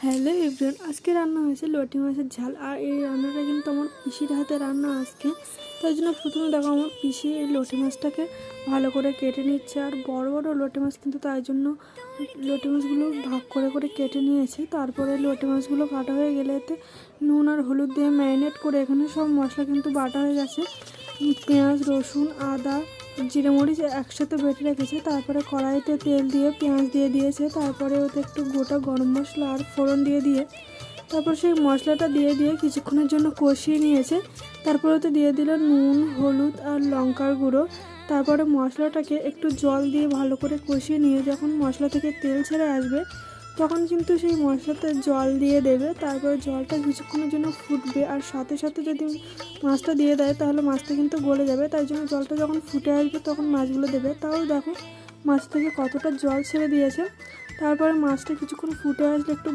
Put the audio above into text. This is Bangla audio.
হ্যালো এভরিওয়ান, আজকে রান্না হয়েছে লটি মাছের ঝাল। আর এই রান্নাটা কিন্তু আমার পিসির হাতে রান্না আজকে। তাই জন্য প্রথমে দেখো আমার পিসি এই লটি মাছটাকে ভালো করে কেটে নিচ্ছে। আর বড় বড় লটি মাছ, কিন্তু তাই জন্য লটি মাছগুলো ভাগ করে করে কেটে নিয়েছে। তারপরে লটি মাছগুলো কাটা হয়ে গেলে এতে নুন আর হলুদ দিয়ে ম্যারিনেট করে এখানে সব মশলা কিন্তু বাটা হয়ে গেছে। পেঁয়াজ, রসুন, আদা, জিরে, মরিচ একসাথে বেটে রেখেছে। তারপরে কড়াইতে তেল দিয়ে পেঁয়াজ দিয়ে দিয়েছে। তারপরে ওতে একটু গোটা গরম মশলা আর ফোড়ন দিয়ে তারপর সেই মশলাটা দিয়ে কিছুক্ষণের জন্য কষিয়ে নিয়েছে। তারপরে ওতে দিয়ে দিল নুন, হলুদ আর লঙ্কার গুঁড়ো। তারপরে মশলাটাকে একটু জল দিয়ে ভালো করে কষিয়ে নিয়ে যখন মশলা থেকে তেল ছেড়ে আসবে তখন কিন্তু সেই মশলাতে জল দিয়ে দেবে। তারপরে জলটা কিছুক্ষণের জন্য ফুটবে, আর সাথে সাথে যদি মাছটা দিয়ে দেয় তাহলে মাছটা কিন্তু গলে যাবে। তাই জন্য জলটা যখন ফুটে আসবে তখন মাছগুলো দেবে। তাও দেখো মাছ থেকে কতটা জল ছেড়ে দিয়েছে। তারপরে মাছটা কিছুক্ষণ ফুটে আসলে একটু